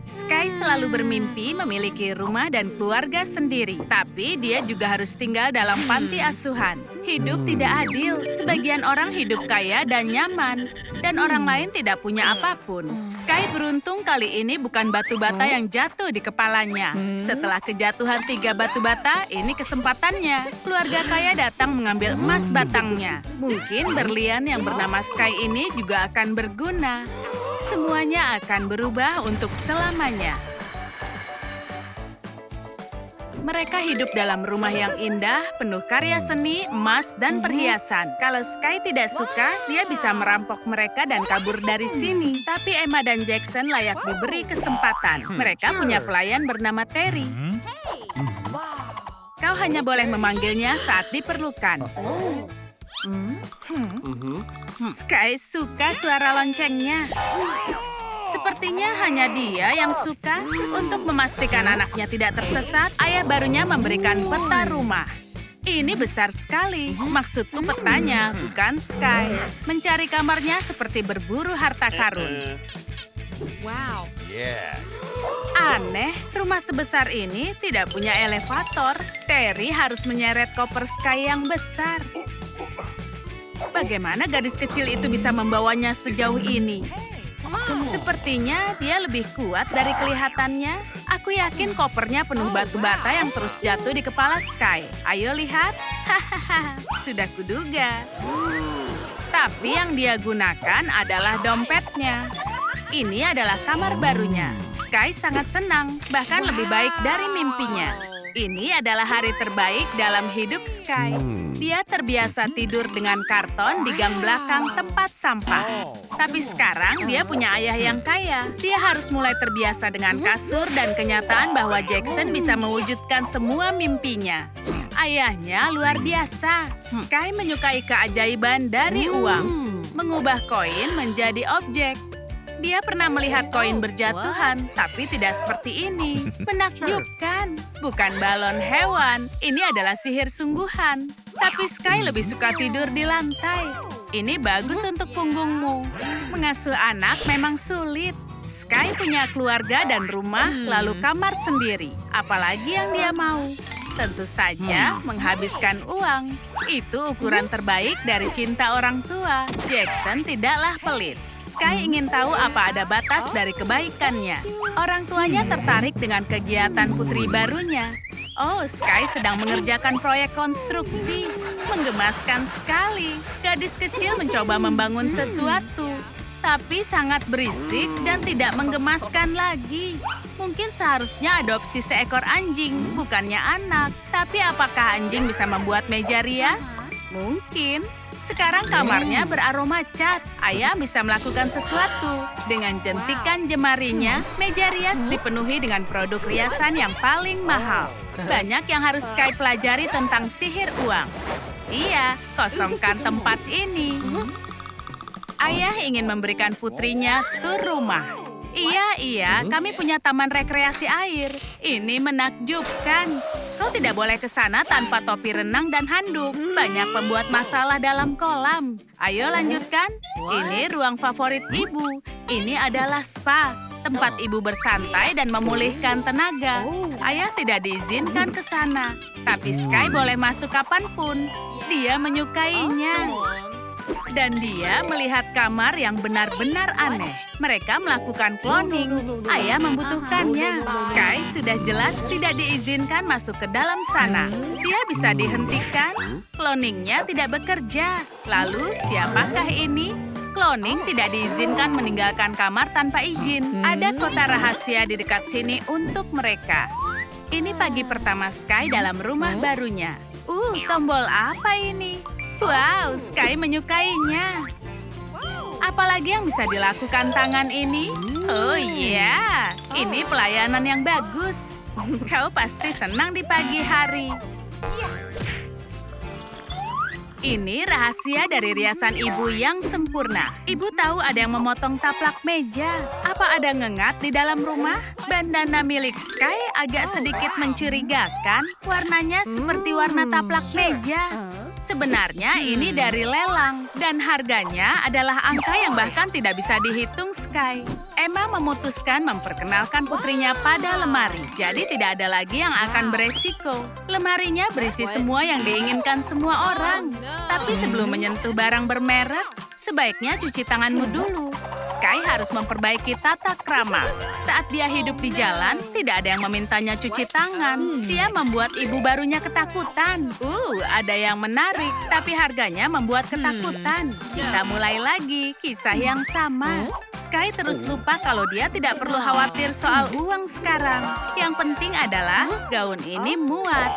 Sky selalu bermimpi memiliki rumah dan keluarga sendiri. Tapi dia juga harus tinggal dalam panti asuhan. Hidup tidak adil. Sebagian orang hidup kaya dan nyaman. Dan orang lain tidak punya apapun. Sky beruntung kali ini bukan batu bata yang jatuh di kepalanya. Setelah kejatuhan 3 batu bata, ini kesempatannya. Keluarga kaya datang mengambil emas batangnya. Mungkin berlian yang bernama Sky ini juga akan berguna. Semuanya akan berubah untuk selamanya. Mereka hidup dalam rumah yang indah, penuh karya seni, emas, dan perhiasan. Kalau Sky tidak suka, dia bisa merampok mereka dan kabur dari sini. Tapi Emma dan Jackson layak diberi kesempatan. Mereka punya pelayan bernama Terry. Kau hanya boleh memanggilnya saat diperlukan. Sky suka suara loncengnya. Sepertinya hanya dia yang suka. Untuk memastikan anaknya tidak tersesat, ayah barunya memberikan peta rumah. Ini besar sekali. Maksudku petanya, bukan Sky. Mencari kamarnya seperti berburu harta karun. Wow. Aneh, rumah sebesar ini tidak punya elevator. Terry harus menyeret koper Sky yang besar. Bagaimana gadis kecil itu bisa membawanya sejauh ini? Sepertinya dia lebih kuat dari kelihatannya. Aku yakin kopernya penuh batu bata yang terus jatuh di kepala Sky. Ayo lihat. Hahaha, sudah kuduga. Tapi yang dia gunakan adalah dompetnya. Ini adalah kamar barunya. Sky sangat senang, bahkan lebih baik dari mimpinya. Ini adalah hari terbaik dalam hidup Sky. Dia terbiasa tidur dengan karton di gang belakang tempat sampah. Tapi sekarang dia punya ayah yang kaya. Dia harus mulai terbiasa dengan kasur dan kenyataan bahwa Jackson bisa mewujudkan semua mimpinya. Ayahnya luar biasa. Sky menyukai keajaiban dari uang. Mengubah koin menjadi objek. Dia pernah melihat koin berjatuhan, tapi tidak seperti ini. Menakjubkan. Bukan balon hewan. Ini adalah sihir sungguhan. Tapi Sky lebih suka tidur di lantai. Ini bagus untuk punggungmu. Mengasuh anak memang sulit. Sky punya keluarga dan rumah, lalu kamar sendiri. Apalagi yang dia mau? Tentu saja menghabiskan uang. Itu ukuran terbaik dari cinta orang tua. Jackson tidaklah pelit. Sky ingin tahu apa ada batas dari kebaikannya. Orang tuanya tertarik dengan kegiatan putri barunya. Oh, Sky sedang mengerjakan proyek konstruksi. Menggemaskan sekali. Gadis kecil mencoba membangun sesuatu. Tapi sangat berisik dan tidak menggemaskan lagi. Mungkin seharusnya adopsi seekor anjing, bukannya anak. Tapi apakah anjing bisa membuat meja rias? Mungkin. Sekarang kamarnya beraroma cat. Ayah bisa melakukan sesuatu. Dengan jentikan jemarinya, meja rias dipenuhi dengan produk riasan yang paling mahal. Banyak yang harus Sky pelajari tentang sihir uang. Iya, kosongkan tempat ini. Ayah ingin memberikan putrinya tur rumah. Iya, kami punya taman rekreasi air. Ini menakjubkan. Kau tidak boleh ke sana tanpa topi renang dan handuk. Banyak pembuat masalah dalam kolam. Ayo lanjutkan. Ini ruang favorit ibu. Ini adalah spa. Tempat ibu bersantai dan memulihkan tenaga. Ayah tidak diizinkan ke sana. Tapi Sky boleh masuk kapanpun. Dia menyukainya. Dan dia melihat kamar yang benar-benar aneh. Mereka melakukan cloning. Ayah membutuhkannya. Sky sudah jelas tidak diizinkan masuk ke dalam sana. Dia bisa dihentikan. Cloningnya tidak bekerja. Lalu, siapakah ini? Cloning tidak diizinkan meninggalkan kamar tanpa izin. Ada kota rahasia di dekat sini untuk mereka. Ini pagi pertama Sky dalam rumah barunya. Tombol apa ini? Wow, Sky menyukainya. Apalagi yang bisa dilakukan tangan ini? Oh iya, ini pelayanan yang bagus. Kau pasti senang di pagi hari. Ini rahasia dari riasan ibu yang sempurna. Ibu tahu ada yang memotong taplak meja. Apa ada ngengat di dalam rumah? Bandana milik Sky agak sedikit mencurigakan. Warnanya seperti warna taplak meja. Sebenarnya ini dari lelang. Dan harganya adalah angka yang bahkan tidak bisa dihitung, Sky. Emma memutuskan memperkenalkan putrinya pada lemari. Jadi tidak ada lagi yang akan beresiko. Lemarinya berisi semua yang diinginkan semua orang. Tapi sebelum menyentuh barang bermerek, sebaiknya cuci tanganmu dulu. Sky harus memperbaiki tata krama. Saat dia hidup di jalan, tidak ada yang memintanya cuci tangan. Dia membuat ibu barunya ketakutan. Ada yang menarik, tapi harganya membuat ketakutan. Kita mulai lagi, kisah yang sama. Sky terus lupa kalau dia tidak perlu khawatir soal uang sekarang. Yang penting adalah gaun ini muat.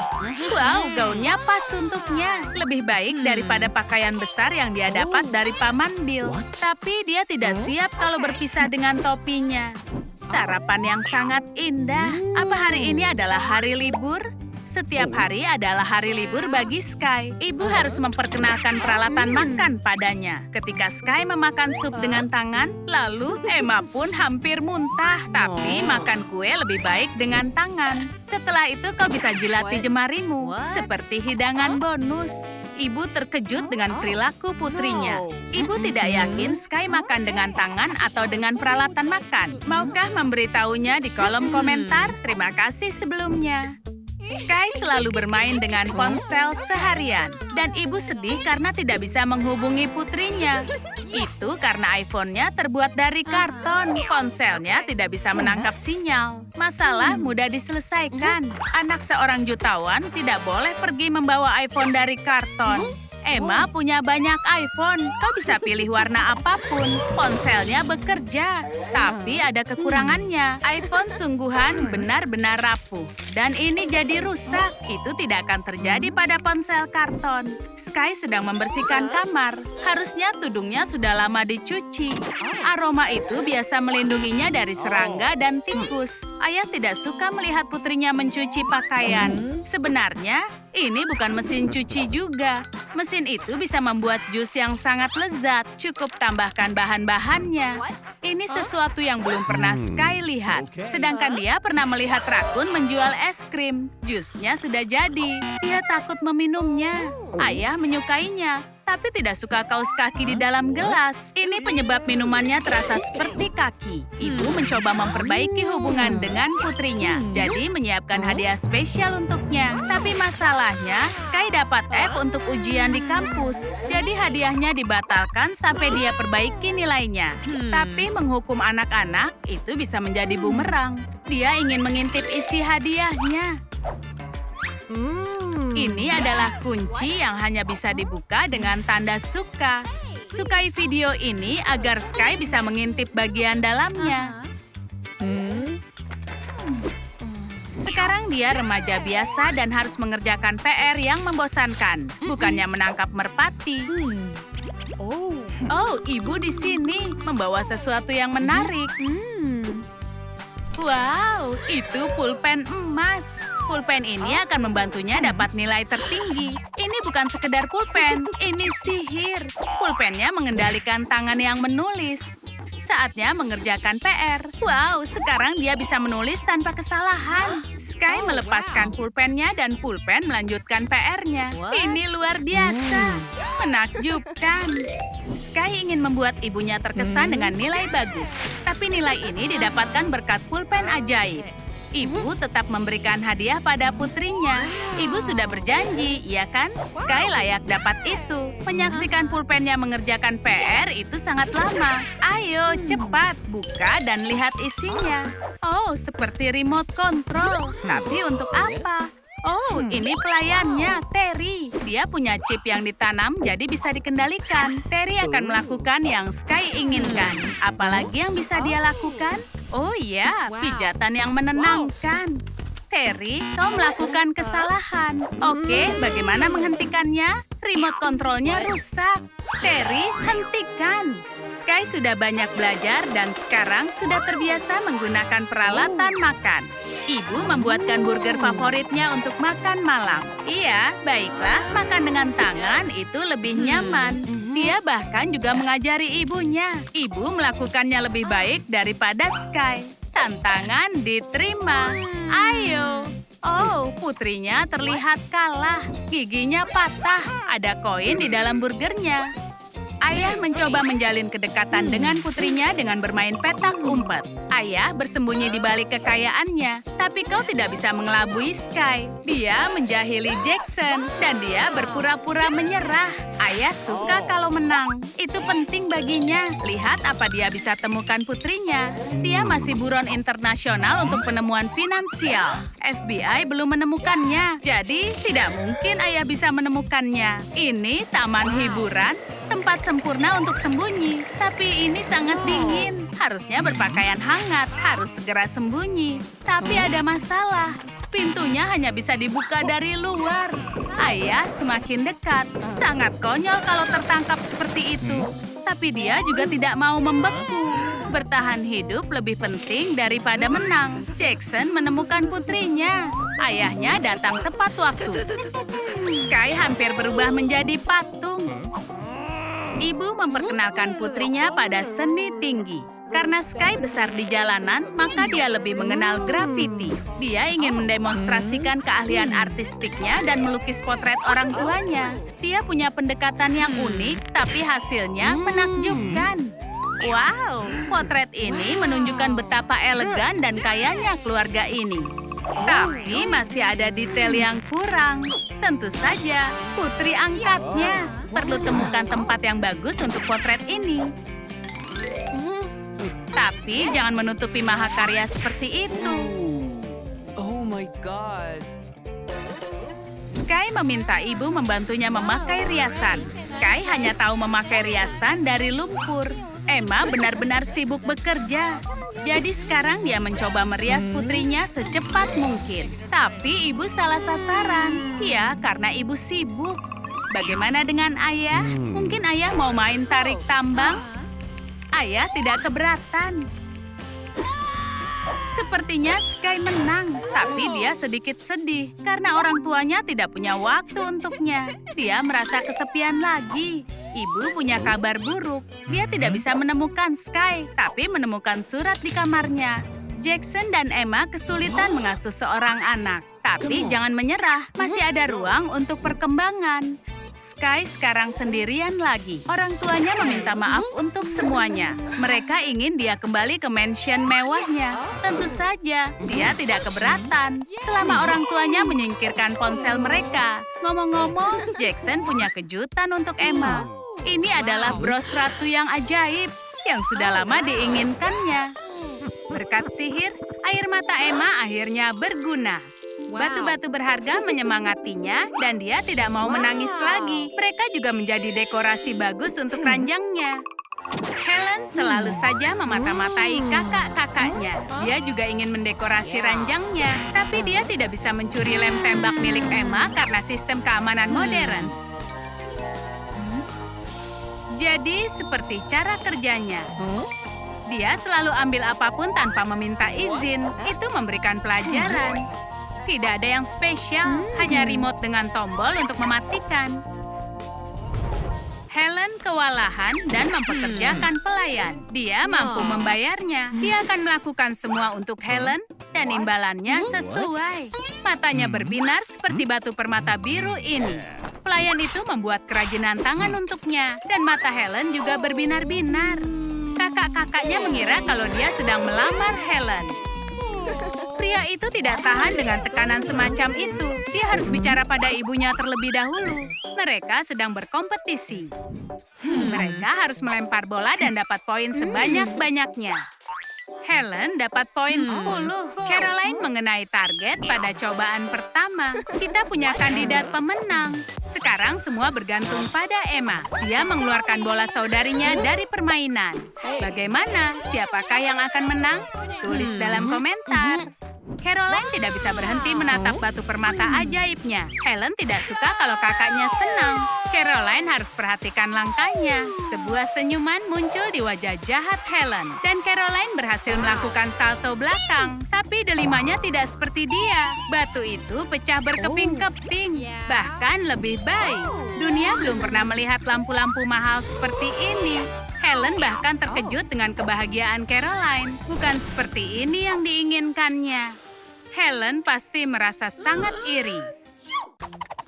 Wow, gaunnya pas untuknya. Lebih baik daripada pakaian besar yang dia dapat dari Paman Bill. Tapi dia tidak siap kalau berpisah dengan topinya. Sarapan yang sangat indah. Apa hari ini adalah hari libur? Setiap hari adalah hari libur bagi Sky. Ibu harus memperkenalkan peralatan makan padanya. Ketika Sky memakan sup dengan tangan, lalu Emma pun hampir muntah. Tapi makan kue lebih baik dengan tangan. Setelah itu kau bisa jilati jemarimu, seperti hidangan bonus. Ibu terkejut dengan perilaku putrinya. Ibu tidak yakin Sky makan dengan tangan atau dengan peralatan makan. Maukah memberitahunya di kolom komentar? Terima kasih sebelumnya. Sky selalu bermain dengan ponsel seharian. Dan ibu sedih karena tidak bisa menghubungi putrinya. Itu karena iPhone-nya terbuat dari karton. Ponselnya tidak bisa menangkap sinyal. Masalah mudah diselesaikan. Anak seorang jutawan tidak boleh pergi membawa iPhone dari karton. Emma punya banyak iPhone. Kau bisa pilih warna apapun. Ponselnya bekerja, tapi ada kekurangannya. iPhone sungguhan benar-benar rapuh. Dan ini jadi rusak. Itu tidak akan terjadi pada ponsel karton. Sky sedang membersihkan kamar. Harusnya tudungnya sudah lama dicuci. Aroma itu biasa melindunginya dari serangga dan tikus. Ayah tidak suka melihat putrinya mencuci pakaian. Sebenarnya, ini bukan mesin cuci juga. Mesin itu bisa membuat jus yang sangat lezat. Cukup tambahkan bahan-bahannya. Ini sesuatu yang belum pernah Sky lihat. Sedangkan dia pernah melihat rakun menjual es krim. Jusnya sudah jadi. Dia takut meminumnya. Ayah menyukainya, tapi tidak suka kaus kaki di dalam gelas. Ini penyebab minumannya terasa seperti kaki. Ibu mencoba memperbaiki hubungan dengan putrinya. Jadi menyiapkan hadiah spesial untuknya. Tapi masalahnya, Sky dapat F untuk ujian di kampus. Jadi hadiahnya dibatalkan sampai dia perbaiki nilainya. Tapi menghukum anak-anak itu bisa menjadi bumerang. Dia ingin mengintip isi hadiahnya. Ini adalah kunci yang hanya bisa dibuka dengan tanda suka. Sukai video ini agar Sky bisa mengintip bagian dalamnya. Sekarang dia remaja biasa dan harus mengerjakan PR yang membosankan, bukannya menangkap merpati. Oh, ibu di sini membawa sesuatu yang menarik. Wow, itu pulpen emas. Pulpen ini akan membantunya dapat nilai tertinggi. Ini bukan sekedar pulpen, ini sihir. Pulpennya mengendalikan tangan yang menulis. Saatnya mengerjakan PR. Wow, sekarang dia bisa menulis tanpa kesalahan. Sky melepaskan pulpennya dan pulpen melanjutkan PR-nya. Ini luar biasa. Menakjubkan. Sky ingin membuat ibunya terkesan dengan nilai bagus. Tapi nilai ini didapatkan berkat pulpen ajaib. Ibu tetap memberikan hadiah pada putrinya. Ibu sudah berjanji, ya kan? Sky layak dapat itu. Menyaksikan pulpennya mengerjakan PR itu sangat lama. Ayo, cepat, buka dan lihat isinya. Oh, seperti remote control. Tapi untuk apa? Oh, ini pelayannya, Terry. Dia punya chip yang ditanam jadi bisa dikendalikan. Terry akan melakukan yang Sky inginkan. Apalagi yang bisa dia lakukan? Oh iya, pijatan yang menenangkan. Terry, kau melakukan kesalahan. Oke, bagaimana menghentikannya? Remote kontrolnya rusak. Terry, hentikan. Sky sudah banyak belajar dan sekarang sudah terbiasa menggunakan peralatan makan. Ibu membuatkan burger favoritnya untuk makan malam. Iya, baiklah, makan dengan tangan itu lebih nyaman. Dia bahkan juga mengajari ibunya. Ibu melakukannya lebih baik daripada Sky. Tantangan diterima. Ayo. Oh, putrinya terlihat kalah. Giginya patah. Ada koin di dalam burgernya. Ayah mencoba menjalin kedekatan dengan putrinya dengan bermain petak umpet. Ayah bersembunyi di balik kekayaannya, tapi kau tidak bisa mengelabui Sky. Dia menjahili Jackson, dan dia berpura-pura menyerah. Ayah suka kalau menang. Itu penting baginya. Lihat apa dia bisa temukan putrinya. Dia masih buron internasional untuk penemuan finansial. FBI belum menemukannya, jadi tidak mungkin ayah bisa menemukannya. Ini taman hiburan, tempat sempurna untuk sembunyi. Tapi ini sangat dingin. Harusnya berpakaian hangat, harus segera sembunyi. Tapi ada masalah. Pintunya hanya bisa dibuka dari luar. Ayah semakin dekat. Sangat konyol kalau tertangkap seperti itu. Tapi dia juga tidak mau membeku. Bertahan hidup lebih penting daripada menang. Jackson menemukan putrinya. Ayahnya datang tepat waktu. Sky hampir berubah menjadi patung. Ibu memperkenalkan putrinya pada seni tinggi. Karena Sky besar di jalanan, maka dia lebih mengenal grafiti. Dia ingin mendemonstrasikan keahlian artistiknya dan melukis potret orang tuanya. Dia punya pendekatan yang unik, tapi hasilnya menakjubkan. Wow, potret ini menunjukkan betapa elegan dan kayanya keluarga ini. Tapi masih ada detail yang kurang. Tentu saja, putri angkatnya. Perlu temukan tempat yang bagus untuk potret ini. Tapi jangan menutupi mahakarya seperti itu. Oh my God. Sky meminta ibu membantunya memakai riasan. Sky hanya tahu memakai riasan dari lumpur. Emma benar-benar sibuk bekerja. Jadi sekarang dia mencoba merias putrinya secepat mungkin. Tapi ibu salah sasaran. Ya, karena ibu sibuk. Bagaimana dengan ayah? Mungkin ayah mau main tarik tambang? Ayah tidak keberatan. Sepertinya Sky menang, tapi dia sedikit sedih karena orang tuanya tidak punya waktu untuknya. Dia merasa kesepian lagi. Ibu punya kabar buruk. Dia tidak bisa menemukan Sky, tapi menemukan surat di kamarnya. Jackson dan Emma kesulitan mengasuh seorang anak. Tapi jangan menyerah, masih ada ruang untuk perkembangan. Sky sekarang sendirian lagi. Orang tuanya meminta maaf untuk semuanya. Mereka ingin dia kembali ke mansion mewahnya. Tentu saja, dia tidak keberatan. Selama orang tuanya menyingkirkan ponsel mereka. Ngomong-ngomong, Jackson punya kejutan untuk Emma. Ini adalah bros ratu yang ajaib, yang sudah lama diinginkannya. Berkat sihir, air mata Emma akhirnya berguna. Batu-batu berharga menyemangatinya dan dia tidak mau menangis lagi. Mereka juga menjadi dekorasi bagus untuk ranjangnya. Helen selalu saja memata-matai kakak-kakaknya. Dia juga ingin mendekorasi ranjangnya, tapi dia tidak bisa mencuri lem tembak milik Emma karena sistem keamanan modern. Jadi seperti cara kerjanya. Dia selalu ambil apapun tanpa meminta izin. Itu memberikan pelajaran. Tidak ada yang spesial, hanya remote dengan tombol untuk mematikan. Helen kewalahan dan mempekerjakan pelayan. Dia mampu membayarnya. Dia akan melakukan semua untuk Helen dan imbalannya sesuai. Matanya berbinar seperti batu permata biru ini. Pelayan itu membuat kerajinan tangan untuknya dan mata Helen juga berbinar-binar. Kakak-kakaknya mengira kalau dia sedang melamar Helen. Pria itu tidak tahan dengan tekanan semacam itu. Dia harus bicara pada ibunya terlebih dahulu. Mereka sedang berkompetisi. Mereka harus melempar bola dan dapat poin sebanyak-banyaknya. Helen dapat poin 10. Caroline mengenai target pada cobaan pertama. Kita punya kandidat pemenang. Sekarang semua bergantung pada Emma. Dia mengeluarkan bola saudarinya dari permainan. Bagaimana? Siapakah yang akan menang? Tulis dalam komentar. Caroline tidak bisa berhenti menatap batu permata ajaibnya. Helen tidak suka kalau kakaknya senang. Caroline harus perhatikan langkahnya. Sebuah senyuman muncul di wajah jahat Helen. Dan Caroline berhasil melakukan salto belakang. Tapi delimanya tidak seperti dia. Batu itu pecah berkeping-keping. Bahkan lebih baik. Dunia belum pernah melihat lampu-lampu mahal seperti ini. Helen bahkan terkejut dengan kebahagiaan Caroline. Bukan seperti ini yang diinginkannya. Helen pasti merasa sangat iri.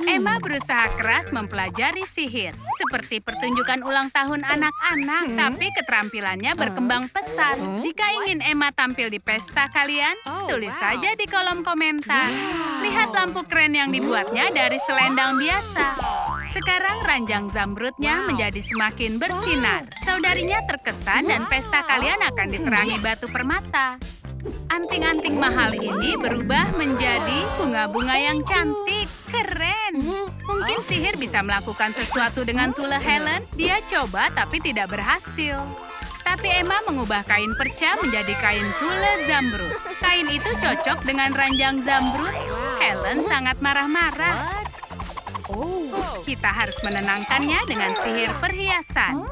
Emma berusaha keras mempelajari sihir, seperti pertunjukan ulang tahun anak-anak, tapi keterampilannya berkembang pesat. Jika ingin Emma tampil di pesta kalian, tulis saja di kolom komentar. Lihat lampu keren yang dibuatnya dari selendang biasa. Sekarang ranjang zamrudnya menjadi semakin bersinar. Saudarinya terkesan dan pesta kalian akan diterangi batu permata. Anting-anting mahal ini berubah menjadi bunga-bunga yang cantik. Keren! Mungkin sihir bisa melakukan sesuatu dengan tule Helen. Dia coba tapi tidak berhasil. Tapi Emma mengubah kain perca menjadi kain tule zamrud. Kain itu cocok dengan ranjang zamrud. Helen sangat marah-marah. Kita harus menenangkannya dengan sihir perhiasan.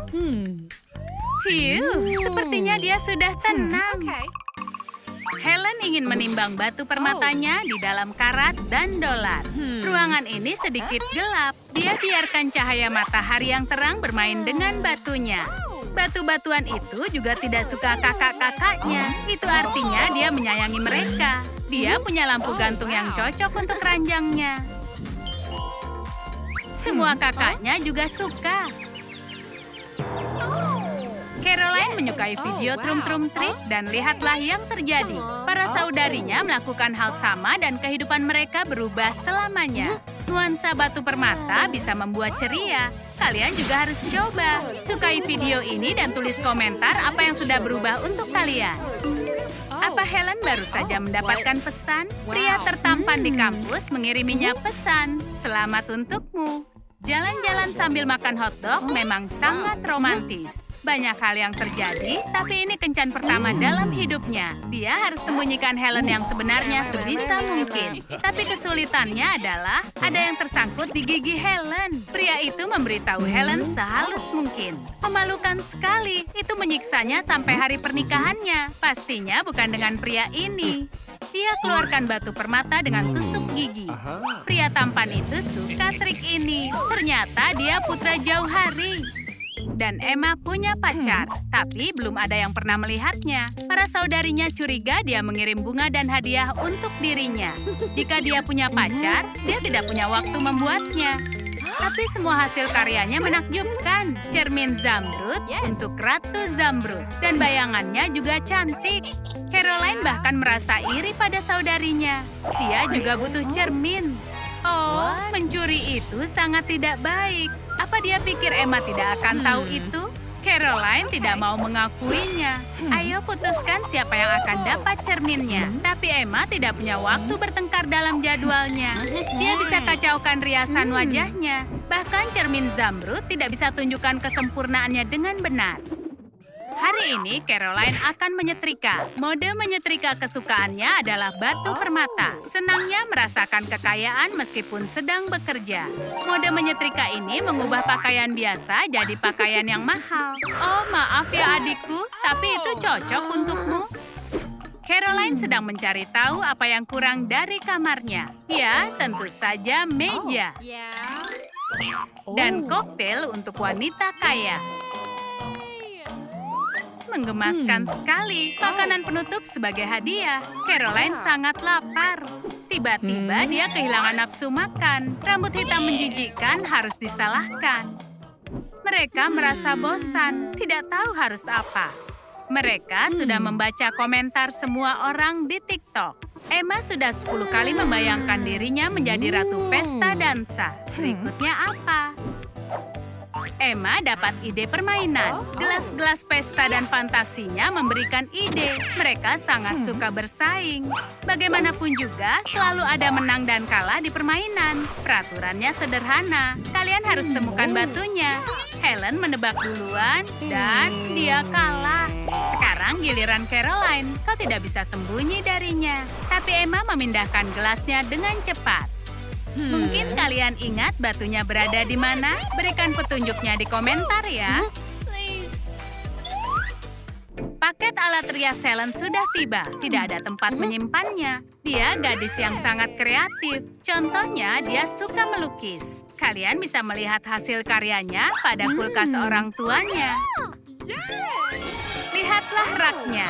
Sepertinya dia sudah tenang. Helen ingin menimbang batu permatanya di dalam karat dan dolar. Ruangan ini sedikit gelap. Dia biarkan cahaya matahari yang terang bermain dengan batunya. Batu-batuan itu juga tidak suka kakak-kakaknya. Itu artinya dia menyayangi mereka. Dia punya lampu gantung yang cocok untuk ranjangnya. Semua kakaknya juga suka. Caroline menyukai video trum-trum trik dan lihatlah yang terjadi. Para saudarinya melakukan hal sama dan kehidupan mereka berubah selamanya. Nuansa batu permata bisa membuat ceria. Kalian juga harus coba. Sukai video ini dan tulis komentar apa yang sudah berubah untuk kalian. Apa Helen baru saja mendapatkan pesan? Pria tertampan di kampus mengiriminya pesan. Selamat untukmu. Jalan-jalan sambil makan hotdog memang sangat romantis. Banyak hal yang terjadi, tapi ini kencan pertama dalam hidupnya. Dia harus sembunyikan Helen yang sebenarnya sebisa mungkin. Tapi kesulitannya adalah ada yang tersangkut di gigi Helen. Pria itu memberitahu Helen sehalus mungkin. Memalukan sekali, itu menyiksanya sampai hari pernikahannya. Pastinya bukan dengan pria ini. Dia keluarkan batu permata dengan tusuk gigi. Pria tampan itu suka trik ini. Ternyata dia putra jauh hari. Dan Emma punya pacar, tapi belum ada yang pernah melihatnya. Para saudarinya curiga dia mengirim bunga dan hadiah untuk dirinya. Jika dia punya pacar, dia tidak punya waktu membuatnya. Tapi semua hasil karyanya menakjubkan. Cermin zamrud untuk Ratu Zamrud. Dan bayangannya juga cantik. Caroline bahkan merasa iri pada saudarinya. Dia juga butuh cermin. Oh, mencuri itu sangat tidak baik. Apa dia pikir Emma tidak akan tahu itu? Caroline tidak mau mengakuinya. Ayo putuskan siapa yang akan dapat cerminnya. Tapi Emma tidak punya waktu bertengkar dalam jadwalnya. Dia bisa kacaukan riasan wajahnya. Bahkan cermin zamrud tidak bisa tunjukkan kesempurnaannya dengan benar. Hari ini Caroline akan menyetrika. Mode menyetrika kesukaannya adalah batu permata. Senangnya merasakan kekayaan meskipun sedang bekerja. Mode menyetrika ini mengubah pakaian biasa jadi pakaian yang mahal. Oh, maaf ya adikku, tapi itu cocok untukmu. Caroline sedang mencari tahu apa yang kurang dari kamarnya. Ya, tentu saja meja. Dan koktail untuk wanita kaya. Menggemaskan sekali. Makanan penutup sebagai hadiah. Caroline sangat lapar. Tiba-tiba dia kehilangan nafsu makan. Rambut hitam menjijikkan harus disalahkan. Mereka merasa bosan, tidak tahu harus apa. Mereka sudah membaca komentar semua orang di TikTok. Emma sudah 10 kali membayangkan dirinya menjadi ratu pesta dansa. Berikutnya apa? Emma dapat ide permainan. Gelas-gelas pesta dan fantasinya memberikan ide. Mereka sangat suka bersaing. Bagaimanapun juga, selalu ada menang dan kalah di permainan. Peraturannya sederhana. Kalian harus temukan batunya. Helen menebak duluan dan dia kalah. Sekarang giliran Caroline. Kau tidak bisa sembunyi darinya. Tapi Emma memindahkan gelasnya dengan cepat. Mungkin kalian ingat batunya berada di mana? Berikan petunjuknya di komentar ya. Paket alat rias Helen sudah tiba. Tidak ada tempat menyimpannya. Dia gadis yang sangat kreatif. Contohnya, dia suka melukis. Kalian bisa melihat hasil karyanya pada kulkas orang tuanya. Lihatlah raknya.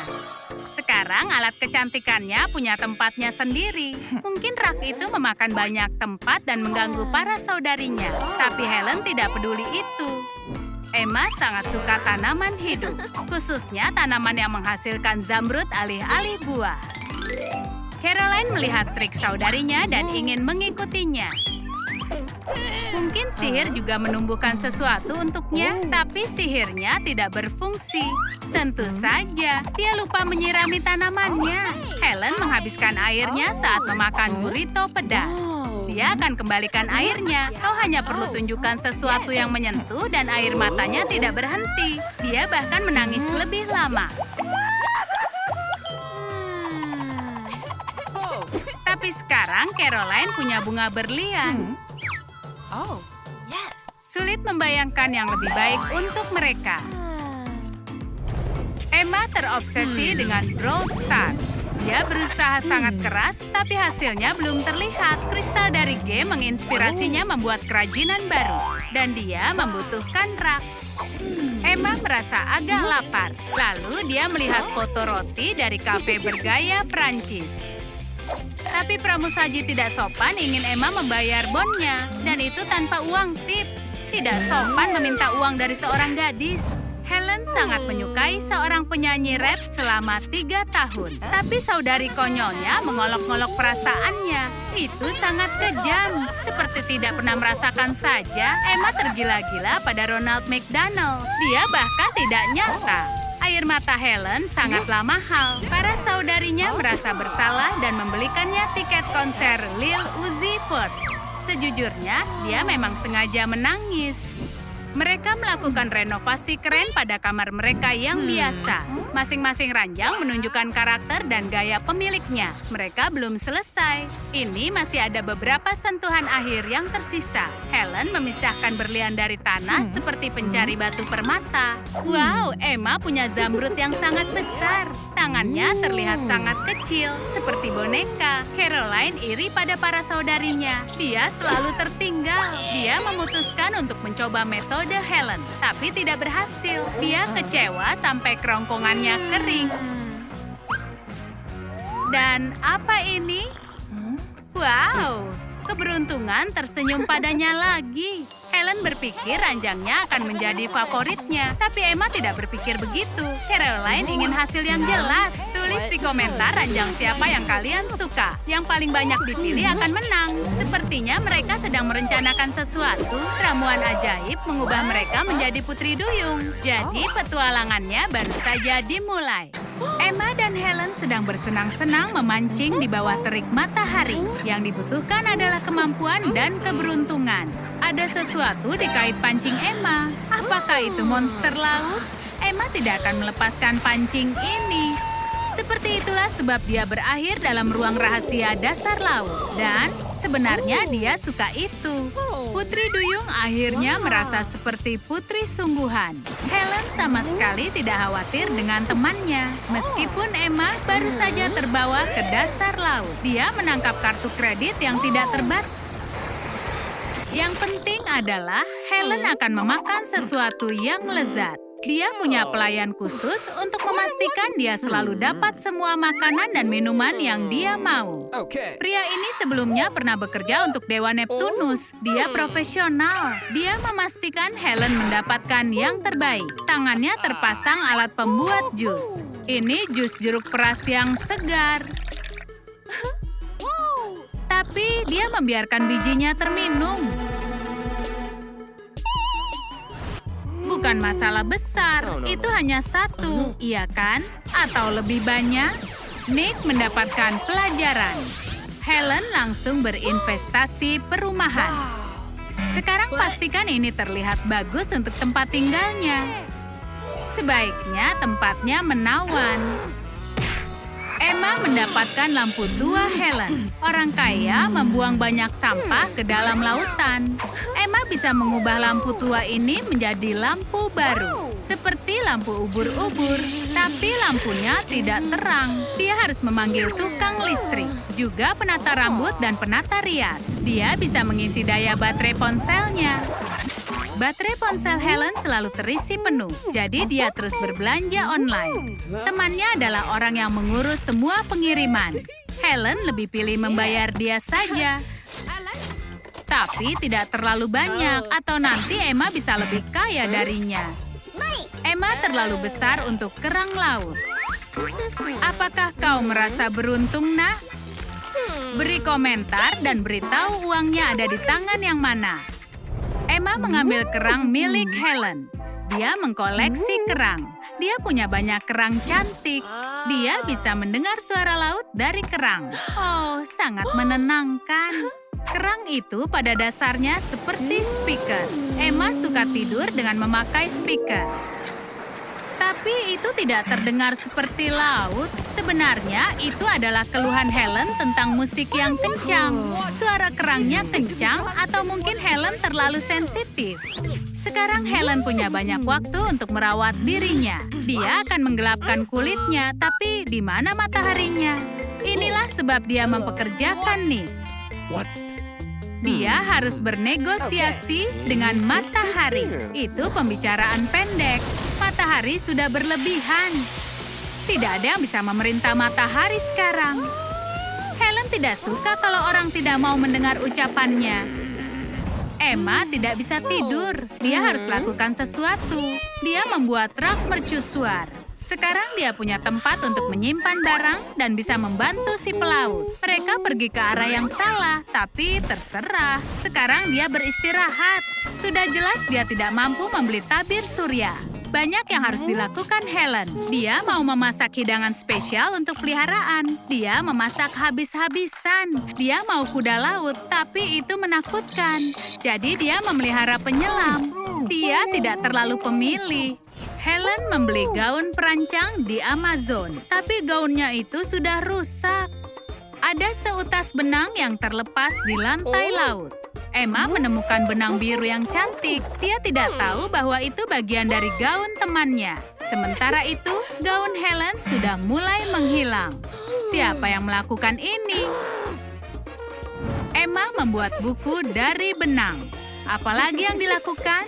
Sekarang alat kecantikannya punya tempatnya sendiri. Mungkin rak itu memakan banyak tempat dan mengganggu para saudarinya. Tapi Helen tidak peduli itu. Emma sangat suka tanaman hidup, khususnya tanaman yang menghasilkan zamrud alih-alih buah. Caroline melihat trik saudarinya dan ingin mengikutinya. Mungkin sihir juga menumbuhkan sesuatu untuknya, tapi sihirnya tidak berfungsi. Tentu saja, dia lupa menyirami tanamannya. Helen menghabiskan airnya saat memakan burrito pedas. Dia akan kembalikan airnya. Kau hanya perlu tunjukkan sesuatu yang menyentuh dan air matanya tidak berhenti. Dia bahkan menangis lebih lama. Tapi sekarang Caroline punya bunga berlian. Oh, yes. Sulit membayangkan yang lebih baik untuk mereka. Emma terobsesi dengan Brawl Stars. Dia berusaha sangat keras, tapi hasilnya belum terlihat. Kristal dari game menginspirasinya membuat kerajinan baru. Dan dia membutuhkan rak. Emma merasa agak lapar. Lalu dia melihat foto roti dari kafe bergaya Prancis. Tapi pramusaji tidak sopan ingin Emma membayar bonnya. Dan itu tanpa uang tip. Tidak sopan meminta uang dari seorang gadis. Helen sangat menyukai seorang penyanyi rap selama 3 tahun. Tapi saudari konyolnya mengolok-ngolok perasaannya. Itu sangat kejam. Seperti tidak pernah merasakan saja, Emma tergila-gila pada Ronald McDonald. Dia bahkan tidak nyata. Air mata Helen sangatlah mahal. Para saudarinya merasa bersalah dan membelikannya tiket konser Lil Uzi Vert. Sejujurnya, dia memang sengaja menangis. Mereka melakukan renovasi keren pada kamar mereka yang biasa. Masing-masing ranjang menunjukkan karakter dan gaya pemiliknya. Mereka belum selesai. Ini masih ada beberapa sentuhan akhir yang tersisa. Helen memisahkan berlian dari tanah seperti pencari batu permata. Wow, Emma punya zamrud yang sangat besar. Tangannya terlihat sangat kecil, seperti boneka. Caroline iri pada para saudarinya. Dia selalu tertinggal. Dia memutuskan untuk mencoba metode Helen, tapi tidak berhasil. Dia kecewa sampai kerongkongannya kering. Dan apa ini? Wow, keberuntungan tersenyum padanya lagi. Helen berpikir ranjangnya akan menjadi favoritnya, tapi Emma tidak berpikir begitu. Caroline ingin hasil yang jelas. Tulis di komentar ranjang siapa yang kalian suka. Yang paling banyak dipilih akan menang. Sepertinya mereka sedang merencanakan sesuatu. Ramuan ajaib mengubah mereka menjadi putri duyung. Jadi petualangannya baru saja dimulai. Emma dan Helen sedang bersenang-senang memancing di bawah terik matahari. Yang dibutuhkan adalah kemampuan dan keberuntungan. Ada sesuatu di kait pancing Emma. Apakah itu monster laut? Emma tidak akan melepaskan pancing ini. Seperti itulah sebab dia berakhir dalam ruang rahasia dasar laut. Dan sebenarnya dia suka itu. Putri Duyung akhirnya merasa seperti putri sungguhan. Helen sama sekali tidak khawatir dengan temannya. Meskipun Emma baru saja terbawa ke dasar laut. Dia menangkap kartu kredit yang tidak terbatas. Yang penting adalah Helen akan memakan sesuatu yang lezat. Dia punya pelayan khusus untuk memastikan dia selalu dapat semua makanan dan minuman yang dia mau. Pria ini sebelumnya pernah bekerja untuk Dewa Neptunus. Dia profesional. Dia memastikan Helen mendapatkan yang terbaik. Tangannya terpasang alat pembuat jus. Ini jus jeruk peras yang segar. Tapi dia membiarkan bijinya terminum. Bukan masalah besar, itu hanya satu, iya kan? Atau lebih banyak? Nick mendapatkan pelajaran. Helen langsung berinvestasi perumahan. Sekarang pastikan ini terlihat bagus untuk tempat tinggalnya. Sebaiknya tempatnya menawan. Emma mendapatkan lampu tua Helen. Orang kaya membuang banyak sampah ke dalam lautan. Emma bisa mengubah lampu tua ini menjadi lampu baru. Seperti lampu ubur-ubur. Tapi lampunya tidak terang. Dia harus memanggil tukang listrik. Juga penata rambut dan penata rias. Dia bisa mengisi daya baterai ponselnya. Baterai ponsel Helen selalu terisi penuh, jadi dia terus berbelanja online. Temannya adalah orang yang mengurus semua pengiriman. Helen lebih pilih membayar dia saja. Tapi tidak terlalu banyak, atau nanti Emma bisa lebih kaya darinya. Emma terlalu besar untuk kerang laut. Apakah kau merasa beruntung, nak? Beri komentar dan beritahu uangnya ada di tangan yang mana. Emma mengambil kerang milik Helen. Dia mengkoleksi kerang. Dia punya banyak kerang cantik. Dia bisa mendengar suara laut dari kerang. Oh, sangat menenangkan. Kerang itu pada dasarnya seperti speaker. Emma suka tidur dengan memakai speaker. Tapi itu tidak terdengar seperti laut. Sebenarnya itu adalah keluhan Helen tentang musik yang kencang. Suara kerangnya kencang atau mungkin Helen terlalu sensitif. Sekarang Helen punya banyak waktu untuk merawat dirinya. Dia akan menggelapkan kulitnya, tapi di mana mataharinya? Inilah sebab dia mempekerjakan Nick. Dia harus bernegosiasi dengan matahari. Itu pembicaraan pendek. Matahari sudah berlebihan. Tidak ada yang bisa memerintah matahari sekarang. Helen tidak suka kalau orang tidak mau mendengar ucapannya. Emma tidak bisa tidur. Dia harus lakukan sesuatu. Dia membuat rak mercusuar. Sekarang dia punya tempat untuk menyimpan barang dan bisa membantu si pelaut. Mereka pergi ke arah yang salah, tapi terserah. Sekarang dia beristirahat. Sudah jelas dia tidak mampu membeli tabir surya. Banyak yang harus dilakukan Helen. Dia mau memasak hidangan spesial untuk peliharaan. Dia memasak habis-habisan. Dia mau kuda laut, tapi itu menakutkan. Jadi dia memelihara penyelam. Dia tidak terlalu pemilih. Helen membeli gaun perancang di Amazon, tapi gaunnya itu sudah rusak. Ada seutas benang yang terlepas di lantai laut. Emma menemukan benang biru yang cantik. Dia tidak tahu bahwa itu bagian dari gaun temannya. Sementara itu, gaun Helen sudah mulai menghilang. Siapa yang melakukan ini? Emma membuat buku dari benang. Apalagi yang dilakukan?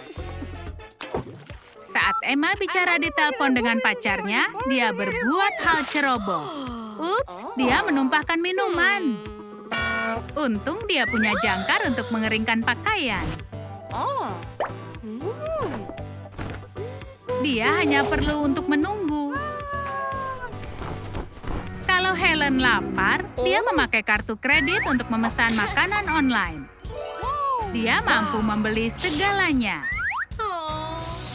Saat Emma bicara di telepon dengan pacarnya, dia berbuat hal ceroboh. Ups, dia menumpahkan minuman. Untung dia punya jangkar untuk mengeringkan pakaian. Dia hanya perlu untuk menunggu. Kalau Helen lapar, dia memakai kartu kredit untuk memesan makanan online. Dia mampu membeli segalanya.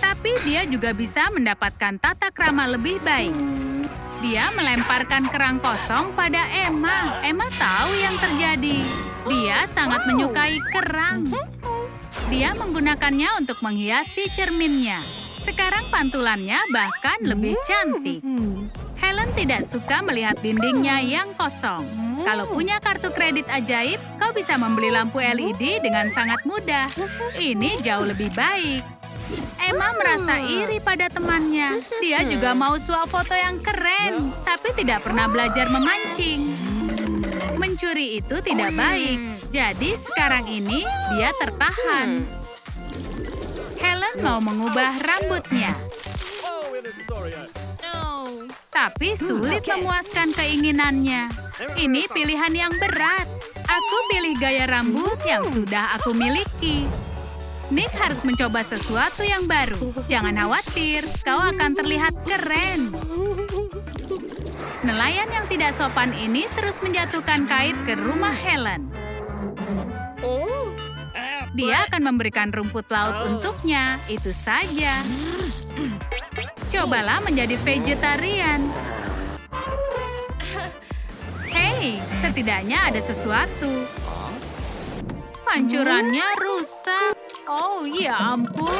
Tapi dia juga bisa mendapatkan tata krama lebih baik. Dia melemparkan kerang kosong pada Emma. Emma tahu yang terjadi. Dia sangat menyukai kerang. Dia menggunakannya untuk menghiasi cerminnya. Sekarang pantulannya bahkan lebih cantik. Helen tidak suka melihat dindingnya yang kosong. Kalau punya kartu kredit ajaib, kau bisa membeli lampu LED dengan sangat mudah. Ini jauh lebih baik. Emma merasa iri pada temannya. Dia juga mau swafoto yang keren, tapi tidak pernah belajar memancing. Mencuri itu tidak baik, jadi sekarang ini dia tertahan. Helen mau mengubah rambutnya, tapi sulit memuaskan keinginannya. Ini pilihan yang berat. Aku pilih gaya rambut yang sudah aku miliki. Nick harus mencoba sesuatu yang baru. Jangan khawatir, kau akan terlihat keren. Nelayan yang tidak sopan ini terus menjatuhkan kait ke rumah Helen. Dia akan memberikan rumput laut untuknya, itu saja. Cobalah menjadi vegetarian. Hei, setidaknya ada sesuatu. Pancurannya rusak. Oh, ya ampun.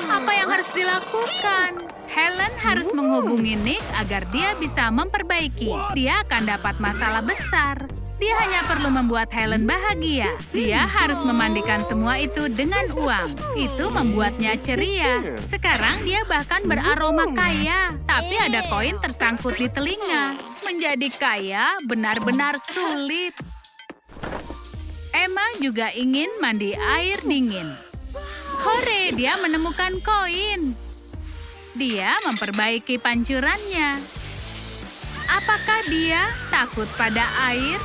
Apa yang harus dilakukan? Helen harus menghubungi Nick agar dia bisa memperbaiki. Dia akan dapat masalah besar. Dia hanya perlu membuat Helen bahagia. Dia harus memandikan semua itu dengan uang. Itu membuatnya ceria. Sekarang dia bahkan beraroma kaya. Tapi ada koin tersangkut di telinga. Menjadi kaya benar-benar sulit. Emma juga ingin mandi air dingin. Hore, dia menemukan koin. Dia memperbaiki pancurannya. Apakah dia takut pada air?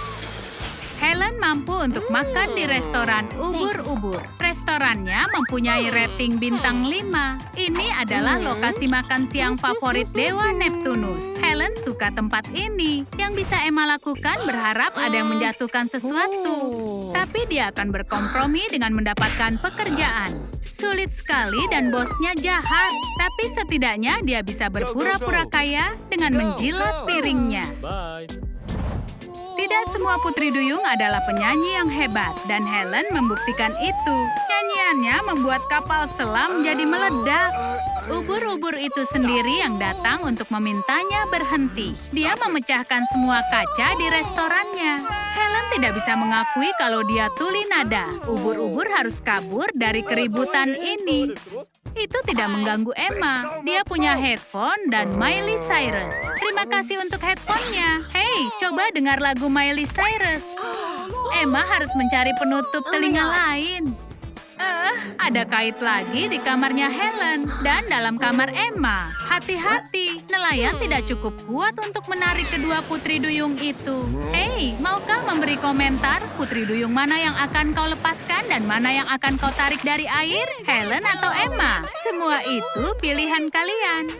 Helen mampu untuk makan di restoran ubur-ubur. Restorannya mempunyai rating bintang 5. Ini adalah lokasi makan siang favorit Dewa Neptunus. Helen suka tempat ini. Yang bisa Emma lakukan berharap ada yang menjatuhkan sesuatu. Tapi dia akan berkompromi dengan mendapatkan pekerjaan. Sulit sekali dan bosnya jahat. Tapi setidaknya dia bisa berpura-pura kaya dengan menjilat piringnya. Bye. Tidak semua putri duyung adalah penyanyi yang hebat, dan Helen membuktikan itu. Nyanyiannya membuat kapal selam jadi meledak. Ubur-ubur itu sendiri yang datang untuk memintanya berhenti. Dia memecahkan semua kaca di restorannya. Helen tidak bisa mengakui kalau dia tuli nada. Ubur-ubur harus kabur dari keributan ini. Itu tidak mengganggu Emma. Dia punya headphone dan Miley Cyrus. Terima kasih untuk headphone-nya. Hei, coba dengar lagu Miley Cyrus. Emma harus mencari penutup telinga lain. Ada kait lagi di kamarnya Helen dan dalam kamar Emma. Hati-hati, nelayan tidak cukup kuat untuk menarik kedua putri duyung itu. Hei, maukah memberi komentar putri duyung mana yang akan kau lepaskan dan mana yang akan kau tarik dari air? Helen atau Emma? Semua itu pilihan kalian.